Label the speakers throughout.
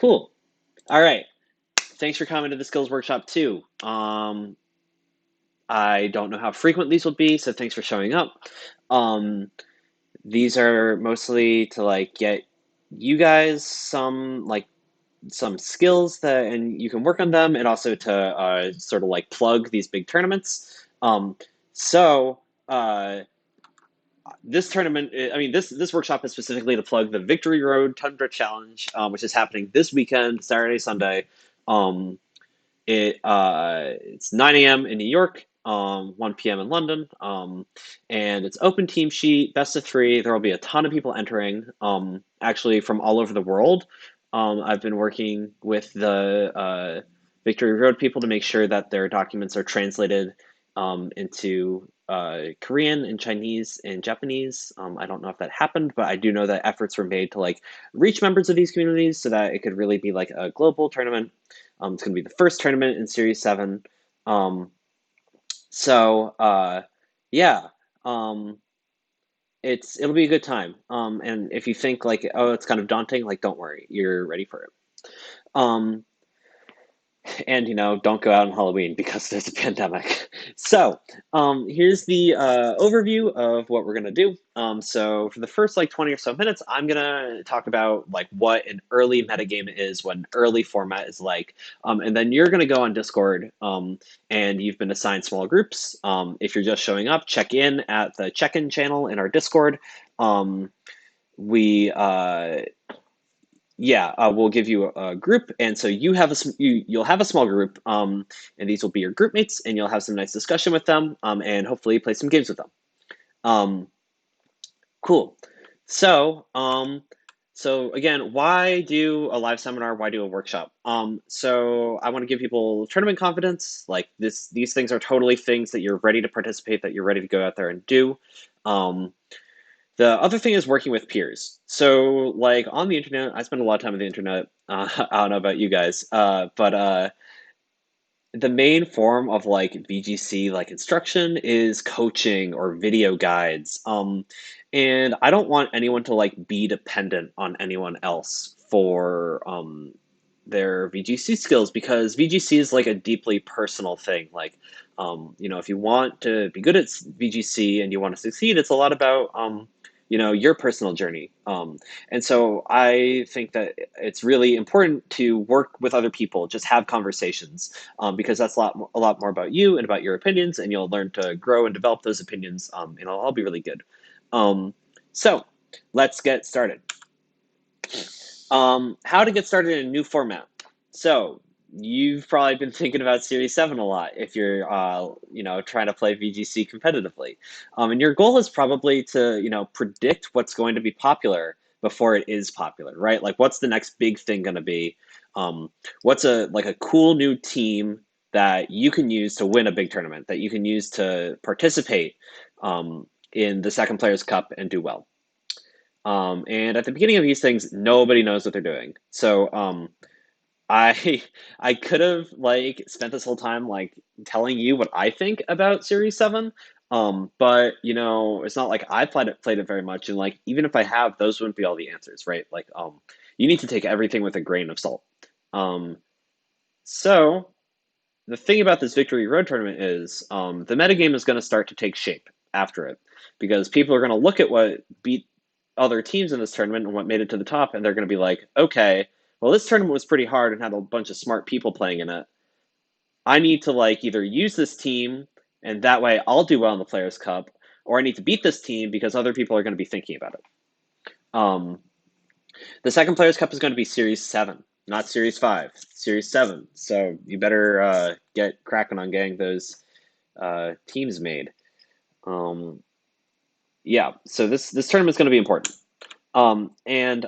Speaker 1: Cool. All right. Thanks for coming to the Skills Workshop too. I don't know how frequent these will be, so thanks for showing up. Um, these are mostly to like get you guys some skills that and you can work on them, and also to sort of like plug these big tournaments. So uh, this tournament, I mean, this workshop is specifically to plug the Victory Road Tundra Challenge, which is happening this weekend, Saturday, Sunday. Um, it's 9 a.m. in New York, 1 p.m. in London, and it's open team sheet, best of three. There will be a ton of people entering, actually from all over the world. I've been working with the Victory Road people to make sure that their documents are translated into Korean and Chinese and Japanese. I don't know if that happened, but I do know that efforts were made to like reach members of these communities so that it could really be like a global tournament. It's going to be the first tournament in Series 7. Um, so, yeah, um, it'll be a good time. And if you think like, oh, it's kind of daunting, like, don't worry, you're ready for it. Um, and don't go out on Halloween because there's a pandemic. So here's the overview of what we're gonna do. So for the first like 20 or so minutes, I'm gonna talk about like what an early metagame is, what an early format is like, and then you're gonna go on Discord, and you've been assigned small groups. If you're just showing up, check in at the check-in channel in our Discord. We Yeah, we'll give you a group, and so you'll have a small group, and these will be your group mates, and you'll have some nice discussion with them, and hopefully play some games with them. Um, cool. So, so again, why do a live seminar? Why do a workshop? So I want to give people tournament confidence. Like these things are totally things that you're ready to participate, that you're ready to go out there and do. Um, the other thing is working with peers. So, like on the internet, I spend a lot of time on the internet. I don't know about you guys, but the main form of like VGC like instruction is coaching or video guides. And I don't want anyone to like be dependent on anyone else for their VGC skills, because VGC is like a deeply personal thing. Like, if you want to be good at VGC and you want to succeed, it's a lot about your personal journey. And so I think that it's really important to work with other people, just have conversations, because that's a lot more about you and about your opinions, and you'll learn to grow and develop those opinions, and it'll all be really good. So let's get started. How to get started in a new format. So you've probably been thinking about Series 7 a lot if you're, trying to play VGC competitively. And your goal is probably to, predict what's going to be popular before it is popular, right? Like, what's the next big thing going to be? What's a cool new team that you can use to win a big tournament, that you can use to participate in the Second Players Cup and do well? And at the beginning of these things, nobody knows what they're doing. So I I could have like spent this whole time like telling you what I think about Series 7. But it's not like I played it very much, and like even if I have, those wouldn't be all the answers, right? Like you need to take everything with a grain of salt. Um, so the thing about this Victory Road tournament is the metagame is going to start to take shape after it, because people are going to look at what beat other teams in this tournament and what made it to the top, and they're going to be like, okay, well, this tournament was pretty hard and had a bunch of smart people playing in it. I need to like either use this team, and that way I'll do well in the Players' Cup, or I need to beat this team because other people are going to be thinking about it. Um, the second Players' Cup is going to be Series 7, not Series 5, Series 7. So you better get cracking on getting those teams made. Yeah, so this tournament is going to be important. And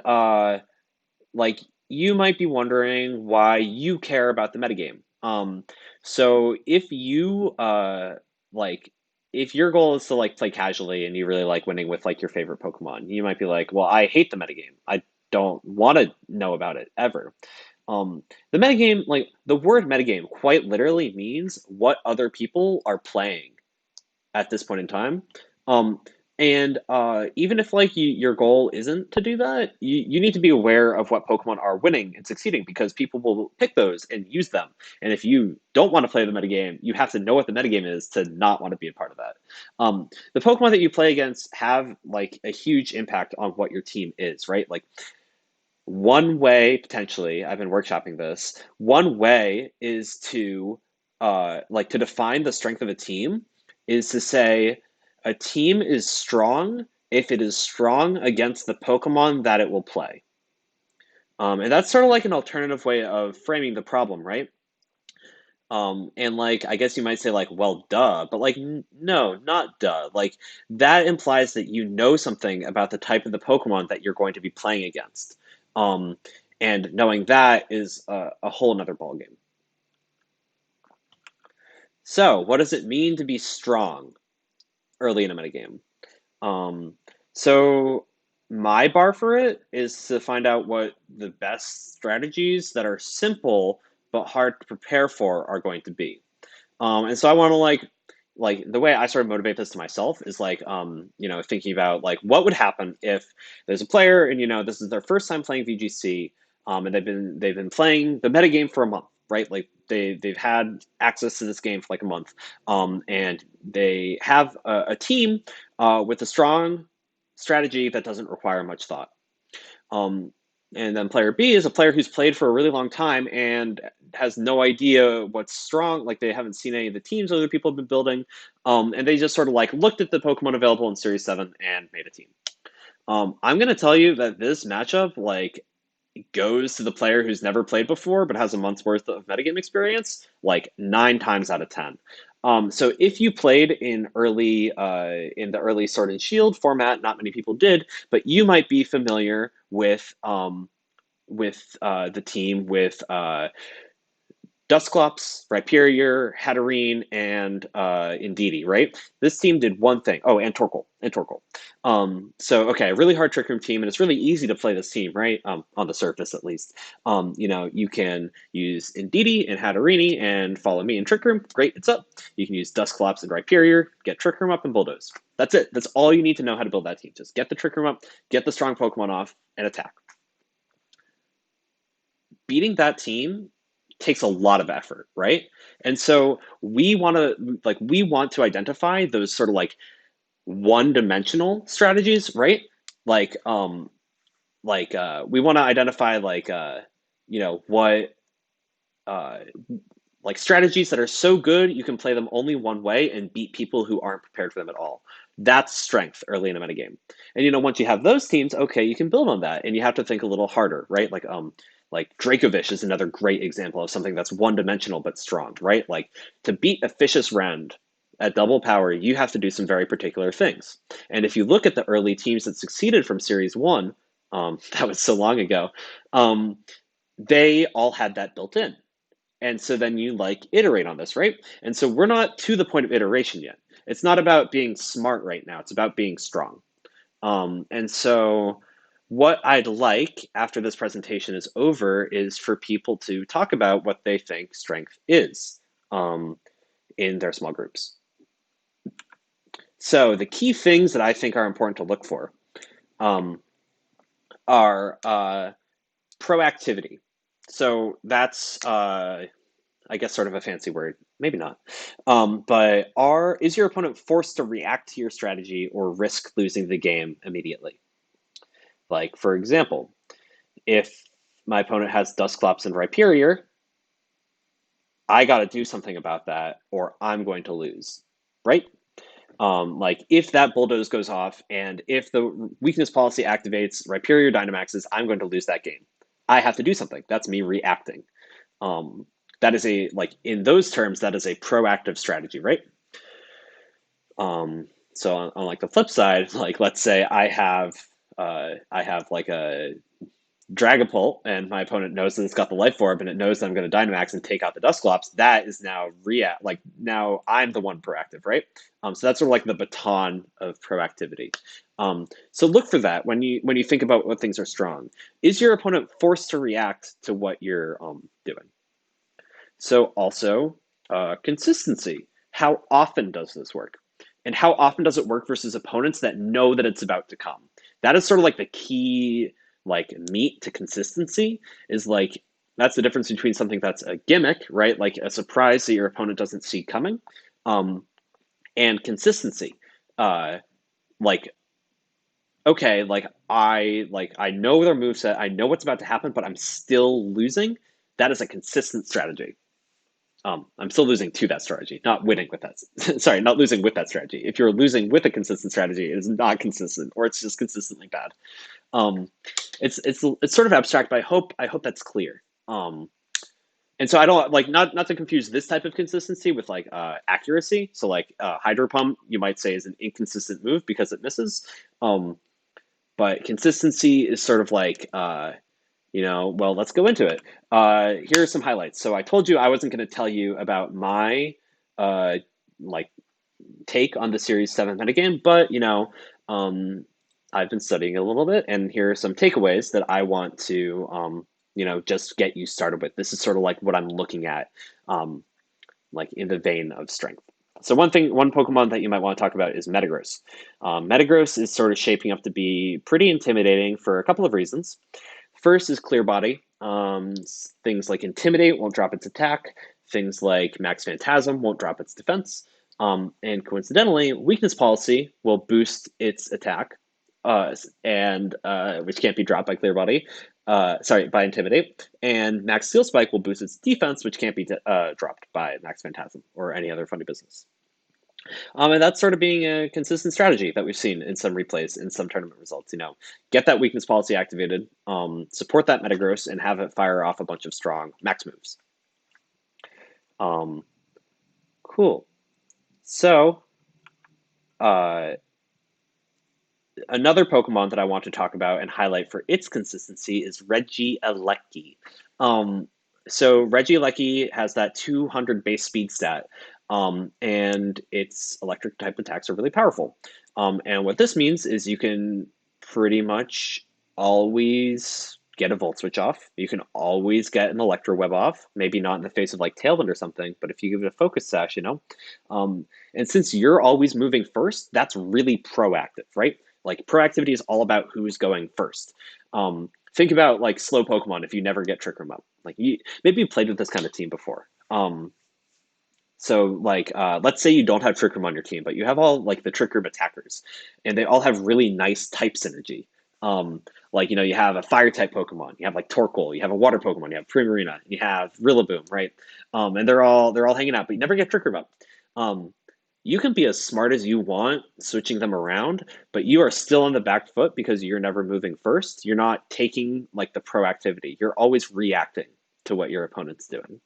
Speaker 1: like you might be wondering why you care about the metagame. So if you like if your goal is to like play casually and you really like winning with like your favorite Pokemon, you might be like, well, I hate the metagame. I don't want to know about it ever. The metagame, like the word metagame, quite literally means what other people are playing at this point in time. Um, And even if like your goal isn't to do that, you need to be aware of what Pokemon are winning and succeeding because people will pick those and use them. And if you don't want to play the metagame, you have to know what the metagame is to not want to be a part of that. The Pokemon that you play against have like a huge impact on what your team is, right? Like one way potentially, I've been workshopping this. One way is to like to define the strength of a team is to say a team is strong if it is strong against the Pokemon that it will play. And that's sort of like an alternative way of framing the problem, right? And like, I guess you might say like, well, duh, but like, no, not duh. Like that implies that you know something about the type of the Pokemon that you're going to be playing against. Um, and knowing that is a whole nother ballgame. So, what does it mean to be strong early in a metagame? Um, so my bar for it is to find out what the best strategies that are simple but hard to prepare for are going to be. And so I want to like the way I sort of motivate this to myself is like thinking about like what would happen if there's a player and this is their first time playing VGC, and they've been playing the metagame for a month, right? Like they've had access to this game for like a month, and they have a team with a strong strategy that doesn't require much thought. Um, and then player B is a player who's played for a really long time and has no idea what's strong. Like they haven't seen any of the teams other people have been building, and they just sort of like looked at the Pokemon available in Series 7 and made a team. I'm gonna tell you that this matchup like goes to the player who's never played before but has a month's worth of metagame experience like 9 times out of 10. So if you played in the early Sword and Shield format, not many people did, but you might be familiar with the team with Dusclops, Rhyperior, Hatterene, and Indeedee, right? This team did one thing. Oh, and Torkoal. So, okay, a really hard Trick Room team, and it's really easy to play this team, right? On the surface, at least. You can use Indeedee and Hatterene and follow me in Trick Room. Great, it's up. You can use Dusclops and Rhyperior, get Trick Room up and Bulldoze. That's it. That's all you need to know how to build that team. Just get the Trick Room up, get the strong Pokemon off, and attack. Beating that team takes a lot of effort, right? And so we want to identify those sort of like one-dimensional strategies, right? Like we want to identify what uh like strategies that are so good you can play them only one way and beat people who aren't prepared for them at all. That's strength early in a metagame. And once you have those teams, okay, you can build on that, and you have to think a little harder, right? Like Dracovish is another great example of something that's one dimensional but strong, right? Like to beat a Fishious Rend at double power, you have to do some very particular things. And if you look at the early teams that succeeded from Series 1, that was so long ago, um, they all had that built in. And so then you like iterate on this, right? And so we're not to the point of iteration yet. It's not about being smart right now. It's about being strong. And so what I'd like after this presentation is over is for people to talk about what they think strength is um, in their small groups. So the key things that I think are important to look for um, are proactivity. So that's I guess sort of a fancy word, maybe not. But is your opponent forced to react to your strategy or risk losing the game immediately? Like, for example, if my opponent has Dusclops and Rhyperior, I got to do something about that or I'm going to lose, right? Like, if that Bulldoze goes off and if the weakness policy activates Rhyperior Dynamaxes, I'm going to lose that game. I have to do something. That's me reacting. Um, that is in those terms, that is a proactive strategy, right? So on like the flip side, like let's say I have like a Dragapult and my opponent knows that it's got the Life Orb and it knows that I'm going to Dynamax and take out the Dusclops. That is now like now I'm the one proactive, right? So that's sort of like the baton of proactivity. So look for that when you think about what things are strong. Is your opponent forced to react to what you're doing? So also consistency. How often does this work? and how often does it work versus opponents that know that it's about to come. That is sort of like the key like meat to consistency, is like that's the difference between something that's a gimmick, right? Like a surprise that your opponent doesn't see coming, um, and consistency. Uh, like okay, I know their moveset, I know what's about to happen, but I'm still losing. That is a consistent strategy. I'm still losing to that strategy, not winning with that. Sorry, not losing with that strategy. If you're losing with a consistent strategy, it is not consistent, or it's just consistently bad. Um, it's sort of abstract, but I hope that's clear. And so I don't like not to confuse this type of consistency with like accuracy. So like Hydro Pump, you might say, is an inconsistent move because it misses. Um, but consistency is sort of like well, let's go into it. Here are some highlights. So I told you I wasn't going to tell you about my uh, like take on the Series 7 metagame, but I've been studying a little bit, and here are some takeaways that I want to just get you started with. This is sort of like what I'm looking at, um, like in the vein of strength. So one Pokemon that you might want to talk about is Metagross. Metagross is sort of shaping up to be pretty intimidating for a couple of reasons. First is Clear Body. Things like Intimidate won't drop its attack. Things like Max Phantasm won't drop its defense. And coincidentally, Weakness Policy will boost its attack, and which can't be dropped by Clear Body. Sorry, by Intimidate. And Max Steel Spike will boost its defense, which can't be dropped by Max Phantasm or any other funny business. And that's sort of being a consistent strategy that we've seen in some replays, in some tournament results. Get that weakness policy activated, support that Metagross, and have it fire off a bunch of strong max moves. Cool. So, another Pokemon that I want to talk about and highlight for its consistency is Regieleki. So Regieleki has that 200 base speed stat, and its electric type attacks are really powerful. And what this means is you can pretty much always get a Volt Switch off. You can always get an Electro Web off. Maybe not in the face of like Tailwind or something, but if you give it a Focus Sash, and since you're always moving first, that's really proactive, right? Like Proactivity is all about who's going first. Think about like slow Pokemon if you never get Trick Room up. Like maybe you played with this kind of team before. So like let's say you don't have Trick Room on your team, but you have all like the Trick Room attackers, and they all have really nice type synergy. Like you have a fire type Pokemon, you have like Torkoal, you have a water Pokemon, you have Primarina, you have Rillaboom, right? And they're all hanging out, but you never get Trick Room up. You can be as smart as you want switching them around, but you are still on the back foot because you're never moving first. You're not taking like the proactivity. You're always reacting to what your opponent's doing.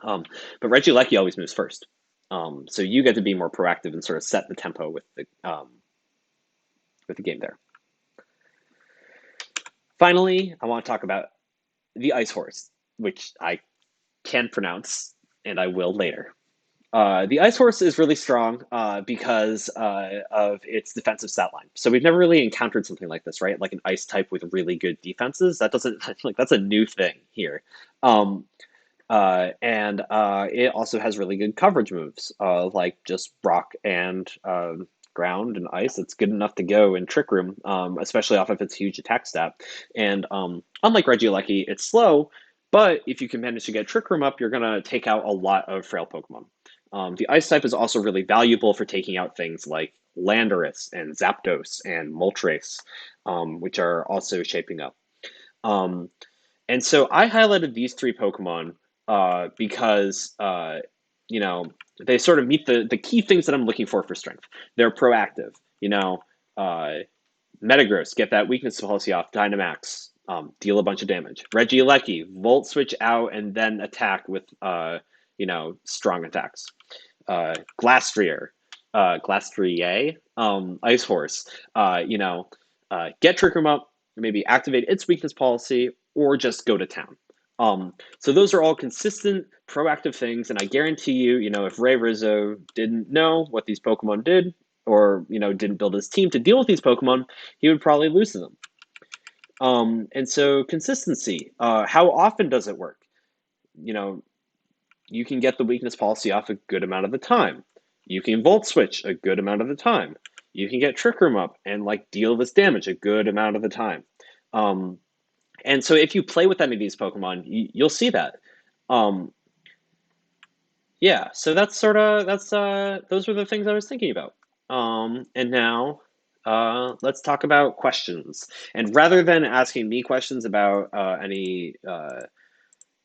Speaker 1: But Regieleki always moves first. So you get to be more proactive and sort of set the tempo with the game there. Finally, I want to talk about the Ice Horse, which I can pronounce, and I will later. The Ice Horse is really strong because of its defensive stat line. So we've never really encountered something like this, right? Like an Ice type with really good defenses. That doesn't like that's a new thing here. And it also has really good coverage moves, like just rock and ground and ice. It's good enough to go in Trick Room, especially off of its huge attack stat. And unlike Regieleki, it's slow, but if you can manage to get Trick Room up, you're going to take out a lot of frail Pokemon. The Ice type is also really valuable for taking out things like Landorus and Zapdos and Moltres, which are also shaping up. And so I highlighted these three Pokemon because they sort of meet the key things that I'm looking for strength. They're proactive. Metagross, get that weakness policy off. Dynamax, deal a bunch of damage. Regieleki, Volt Switch out and then attack with strong attacks. Glastrier, Ice Horse, get Trick Room up, maybe activate its weakness policy, or just go to town. So those are all consistent, proactive things, and I guarantee you, if Ray Rizzo didn't know what these Pokemon did, or didn't build his team to deal with these Pokemon, he would probably lose to them. And so consistency, how often does it work? You can get the weakness policy off a good amount of the time. You can Volt Switch a good amount of the time. You can get Trick Room up and like deal this damage a good amount of the time. Um, and so if you play with any of these Pokemon, you'll see that. Um, yeah, so that's those were the things I was thinking about. And now let's talk about questions. And rather than asking me questions about any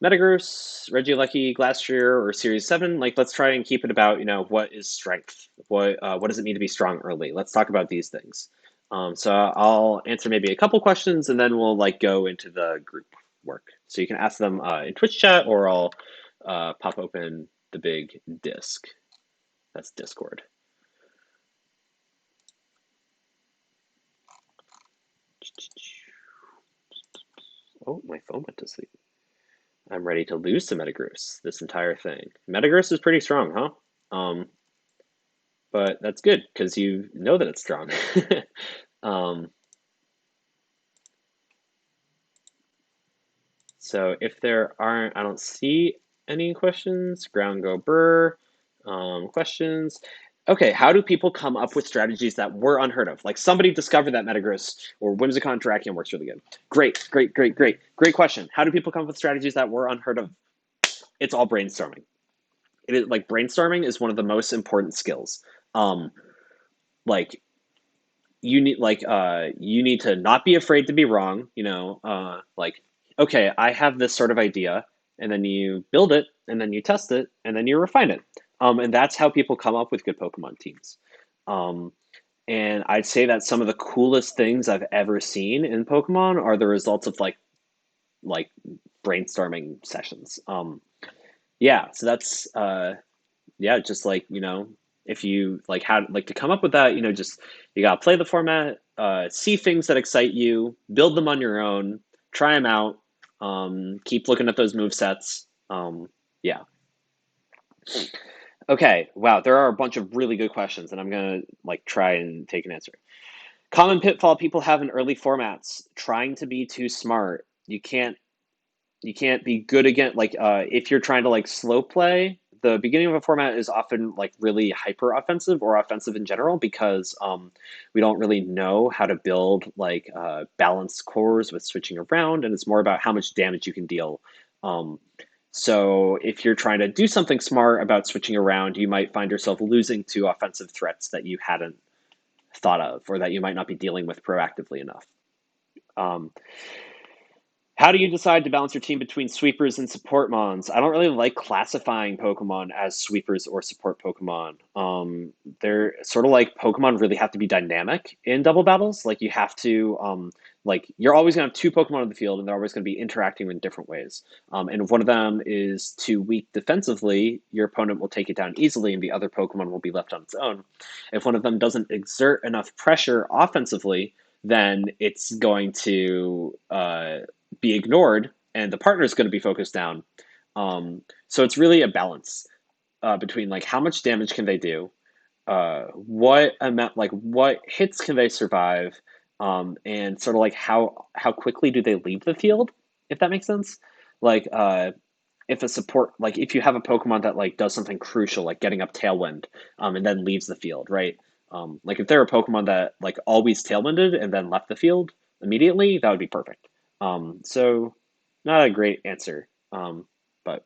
Speaker 1: Metagross, Regieleki, Glastrier, or Series 7, like let's try and keep it about, what is strength? What does it mean to be strong early? Let's talk about these things. So I'll answer maybe a couple questions and then we'll like go into the group work. So you can ask them in Twitch chat or I'll pop open the big disk. That's Discord. Oh, my phone went to sleep. I'm ready to lose to Metagross this entire thing. Metagross is pretty strong, huh? But that's good because you know that it's strong. So if there aren't, I don't see any questions. Ground go burr. Questions. Okay, how do people come up with strategies that were unheard of? Like somebody discovered that Metagross or Whimsicott Terrakion works really good. Great, great, great, great. Great question. How do people come up with strategies that were unheard of? It's all brainstorming. It is like brainstorming is one of the most important skills. Um, like you need to not be afraid to be wrong, like okay, I have this sort of idea, and then you build it and then you test it and then you refine it. And that's how people come up with good Pokemon teams. um, and I'd say that some of the coolest things I've ever seen in Pokemon are the results of like brainstorming sessions. Yeah, so that's yeah, just like, if you like how like to come up with that, just you gotta play the format, see things that excite you, build them on your own, try them out, keep looking at those move sets. Yeah. Okay. Wow, there are a bunch of really good questions, and I'm gonna like try and take an answer. Common pitfall people have in early formats: trying to be too smart. You can't be good again, like if you're trying to like slow play. The beginning of a format is often like really hyper offensive or offensive in general because we don't really know how to build like balanced cores with switching around, and it's more about how much damage you can deal. um, so if you're trying to do something smart about switching around, you might find yourself losing to offensive threats that you hadn't thought of or that you might not be dealing with proactively enough. um, how do you decide to balance your team between sweepers and support mons? I don't really like classifying Pokemon as sweepers or support Pokemon. They're sort of like Pokemon really have to be dynamic in double battles. Like you have to, like you're always gonna have two Pokemon on the field, and they're always gonna be interacting in different ways. And if one of them is too weak defensively, your opponent will take it down easily, and the other Pokemon will be left on its own. If one of them doesn't exert enough pressure offensively, then it's going to be ignored and the partner is going to be focused down. So it's really a balance between like how much damage can they do, what amount, like what hits can they survive, and sort of like how quickly do they leave the field, if that makes sense. Like if a support, like if you have a Pokemon that like does something crucial, like getting up Tailwind, and then leaves the field, right? Like if they're a Pokemon that like always Tailwinded and then left the field immediately, that would be perfect. So not a great answer, but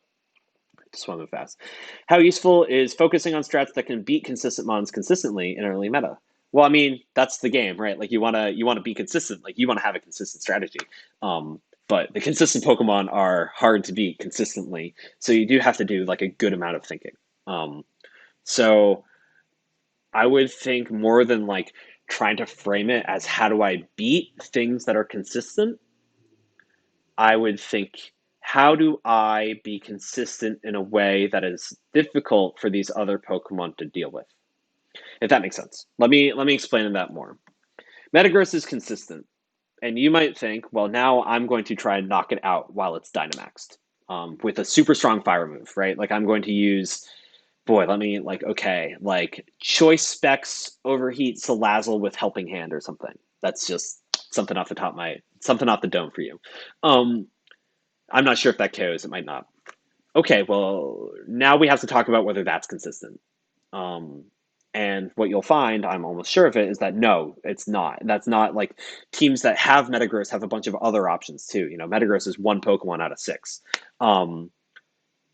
Speaker 1: just want to move fast. How useful is focusing on strats that can beat consistent mons consistently in early meta? Well, I mean, that's the game, right? Like you wanna be consistent. Like you want to have a consistent strategy. But the consistent Pokemon are hard to beat consistently, so you do have to do like a good amount of thinking. So I would think more than like trying to frame it as how do I beat things that are consistent. I would think, how do I be consistent in a way that is difficult for these other Pokemon to deal with? If that makes sense. Let me explain that more. Metagross is consistent, and you might think, well, now I'm going to try and knock it out while it's Dynamaxed, with a super strong fire move, right? Like I'm going to use, boy, let me like okay, like Choice Specs overheat Salazzle with Helping Hand or something. That's just something off the dome for you. Um, I'm not sure if that KOs. It might not. Okay, well, now we have to talk about whether that's consistent. Um, and what you'll find, I'm almost sure of it, is that no, it's not. That's not like teams that have Metagross have a bunch of other options too. Metagross is one Pokemon out of six. Um,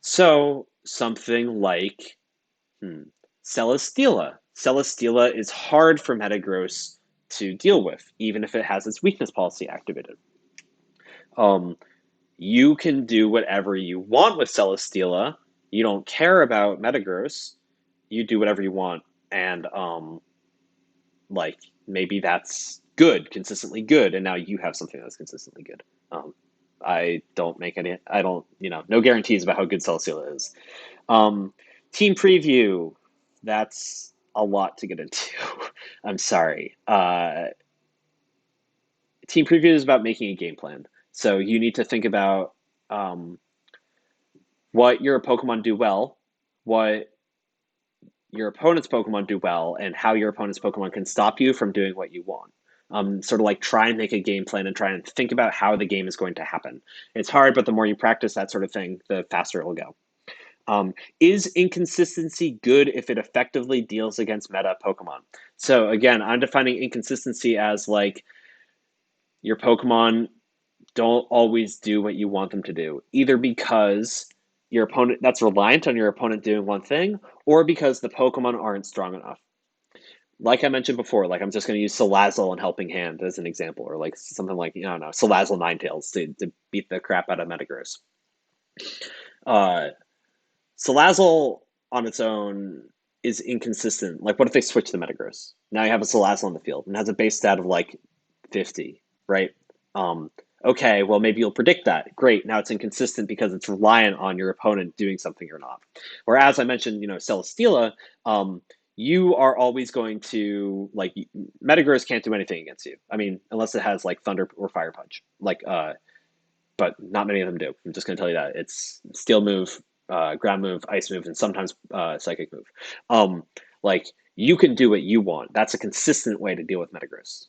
Speaker 1: so something like Celesteela. Celesteela is hard for Metagross to deal with, even if it has its weakness policy activated. Um, you can do whatever you want with Celesteela. You don't care about Metagross. You do whatever you want, and like maybe that's good, consistently good, and now you have something that's consistently good. I don't make any. I don't. No guarantees about how good Celesteela is. Um, team preview. That's a lot to get into. I'm sorry. Team preview is about making a game plan. So you need to think about um, what your Pokemon do well, what your opponent's Pokemon do well, and how your opponent's Pokemon can stop you from doing what you want. Sort of like try and make a game plan and try and think about how the game is going to happen. It's hard, but the more you practice that sort of thing, the faster it will go. Is inconsistency good if it effectively deals against meta Pokemon? So again, I'm defining inconsistency as like your Pokemon don't always do what you want them to do, either because your opponent that's reliant on your opponent doing one thing, or because the Pokemon aren't strong enough. Like I mentioned before, like I'm just going to use Salazzle and Helping Hand as an example, or like something like, I don't know, Salazzle Ninetales to beat the crap out of Metagross. Uh, Salazzle on its own is inconsistent. Like, what if they switch the Metagross? Now you have a Salazzle on the field and has a base stat of like 50, right? Um, okay, well, maybe you'll predict that. Great. Now it's inconsistent because it's reliant on your opponent doing something or not. Whereas I mentioned, Celesteela, you are always going to, like, Metagross can't do anything against you. I mean, unless it has, like, Thunder or Fire Punch. But not many of them do. I'm just going to tell you that. It's Steel move, ground move, ice move, and sometimes psychic move. Like, you can do what you want. That's a consistent way to deal with Metagross.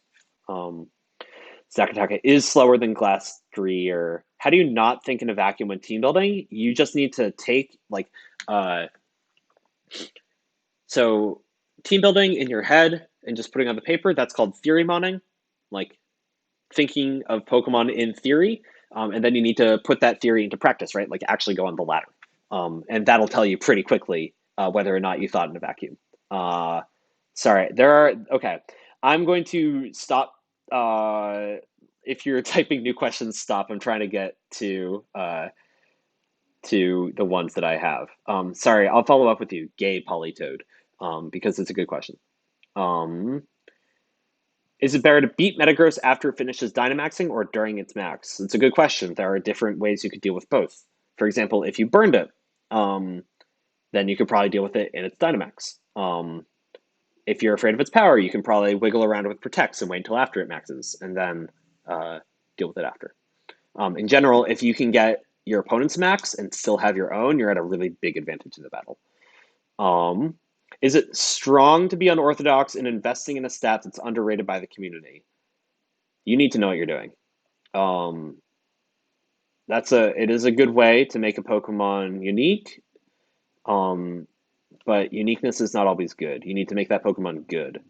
Speaker 1: Sakataka is slower than Glastrier. How do you not think in a vacuum when team building? You just need to take, like, so team building in your head and just putting on the paper, that's called theory moning, like thinking of Pokemon in theory. And then you need to put that theory into practice, right? Like actually go on the ladder. And that'll tell you pretty quickly whether or not you thought in a vacuum. Sorry, okay. I'm going to stop. If you're typing new questions, stop. I'm trying to get to the ones that I have. Sorry, I'll follow up with you, Gay Polytoad, because it's a good question. Um, is it better to beat Metagross after it finishes Dynamaxing or during its max? It's a good question. There are different ways you could deal with both. For example, if you burned it, then you could probably deal with it in its Dynamax. If you're afraid of its power, you can probably wiggle around with Protects and wait until after it maxes, and then deal with it after. In general, if you can get your opponent's max and still have your own, you're at a really big advantage in the battle. Is it strong to be unorthodox in investing in a stat that's underrated by the community? You need to know what you're doing. Um, it is a good way to make a Pokemon unique. But uniqueness is not always good. You need to make that Pokemon good.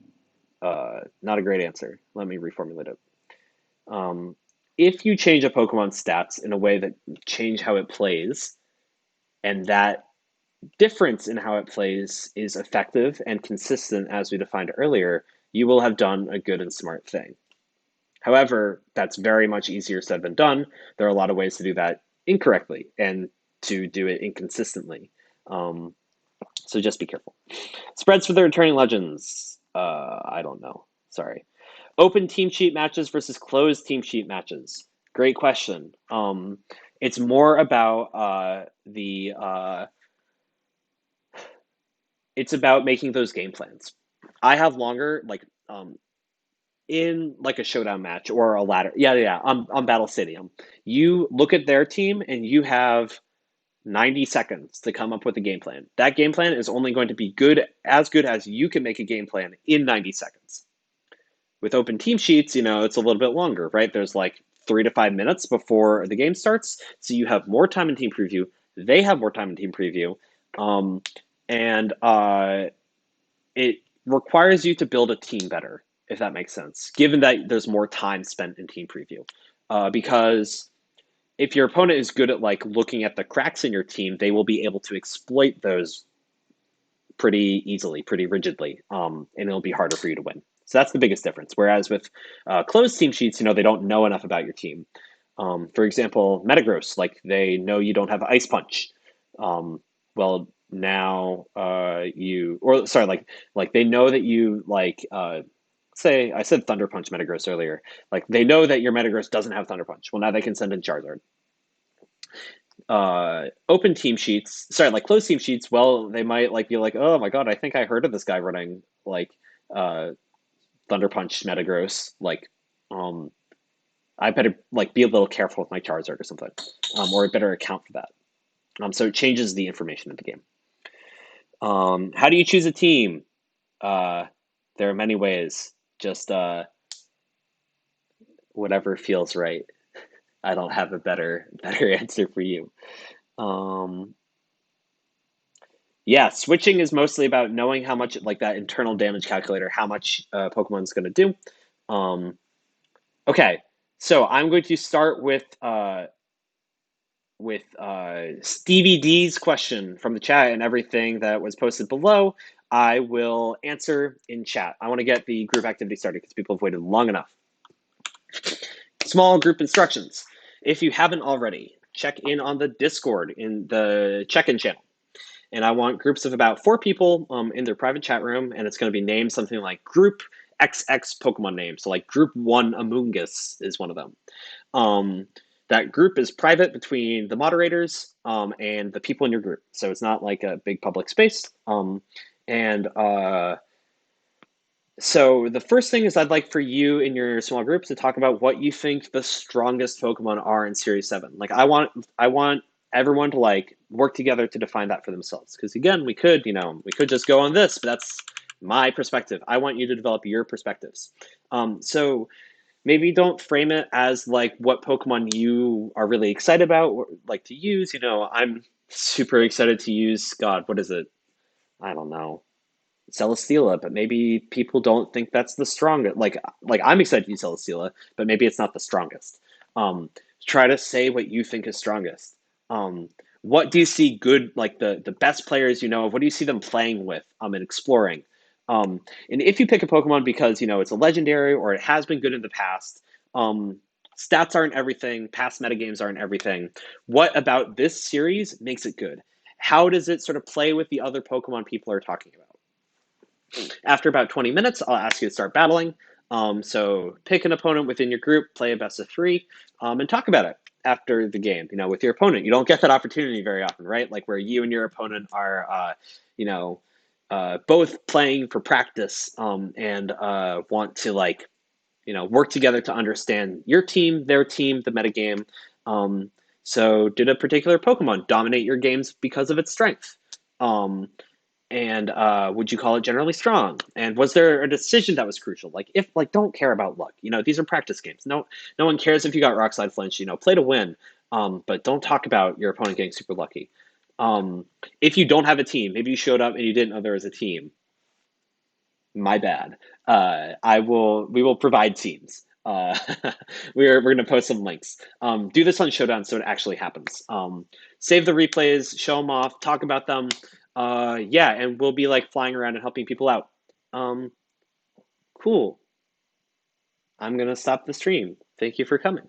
Speaker 1: Not a great answer. Let me reformulate it. If you change a Pokemon's stats in a way that change how it plays, and that difference in how it plays is effective and consistent as we defined earlier, you will have done a good and smart thing. However, that's very much easier said than done. There are a lot of ways to do that incorrectly and to do it inconsistently. So just be careful. Spreads for the returning legends. I don't know. Sorry. Open team sheet matches versus closed team sheet matches. Great question. It's more about it's about making those game plans. I have longer, like, in like a showdown match or a ladder. Yeah. On Battle Stadium, you look at their team and you have 90 seconds to come up with a game plan. That game plan is only going to be good as you can make a game plan in 90 seconds. With open team sheets, it's a little bit longer, right? There's like 3 to 5 minutes before the game starts. So you have more time in team preview. They have more time in team preview. And it requires you to build a team better, if that makes sense, given that there's more time spent in team preview. Because if your opponent is good at like looking at the cracks in your team, they will be able to exploit those pretty easily, pretty rigidly, and it'll be harder for you to win. So that's the biggest difference. Whereas with closed team sheets, they don't know enough about your team. For example, Metagross, like they know you don't have Ice Punch. Well, now like they know that you say I said Thunder Punch Metagross earlier. Like they know that your Metagross doesn't have Thunder Punch. Well, now they can send in Charizard. Open team sheets, sorry, like closed team sheets, well, they might like be like, oh my god, I think I heard of this guy running like uh Thunder Punch Metagross. Like, I better like be a little careful with my Charizard or something, or I better account for that. So it changes the information in the game. How do you choose a team? There are many ways. Just whatever feels right. I don't have a better answer for you. Um, Yeah, switching is mostly about knowing how much, like that internal damage calculator, how much Pokemon's going to do. Um, okay, so I'm going to start with Stevie D's question from the chat, and everything that was posted below I will answer in chat. I want to get the group activity started because people have waited long enough. Small group instructions. If you haven't already, check in on the Discord in the check-in channel. And I want groups of about 4 people in their private chat room, and it's going to be named something like Group XX Pokemon name. So like Group 1 Amoonguss is one of them. That group is private between the moderators and the people in your group. So it's not like a big public space. And so the first thing is I'd like for you in your small group to talk about what you think the strongest Pokemon are in Series 7. Like I want everyone to like work together to define that for themselves. Because again, we could just go on this, but that's my perspective. I want you to develop your perspectives. So maybe don't frame it as like what Pokemon you are really excited about or like to use. I'm super excited to use, God, what is it? I don't know. Celesteela, but maybe people don't think that's the strongest. Like I'm excited to use Celesteela, but maybe it's not the strongest. Um, Try to say what you think is strongest. What do you see good, like the best players you know of? What do you see them playing with and exploring? And if you pick a Pokemon because it's a legendary or it has been good in the past, um, stats aren't everything. Past metagames aren't everything. What about this series makes it good? How does it sort of play with the other Pokemon people are talking about? After about 20 minutes, I'll ask you to start battling. So pick an opponent within your group, play a best of 3, and talk about it after the game. With your opponent, you don't get that opportunity very often, right? Like where you and your opponent are, both playing for practice and want to work together to understand your team, their team, the metagame. So did a particular Pokemon dominate your games because of its strength? And would you call it generally strong? And was there a decision that was crucial? Don't care about luck. These are practice games. No one cares if you got rock slide flinch. Play to win. But don't talk about your opponent getting super lucky. If you don't have a team, maybe you showed up and you didn't know there was a team. My bad. We will provide teams. We're going to post some links. Do this on Showdown so it actually happens. Save the replays, show them off, talk about them. Yeah, and we'll be like flying around and helping people out. Cool. I'm going to stop the stream. Thank you for coming.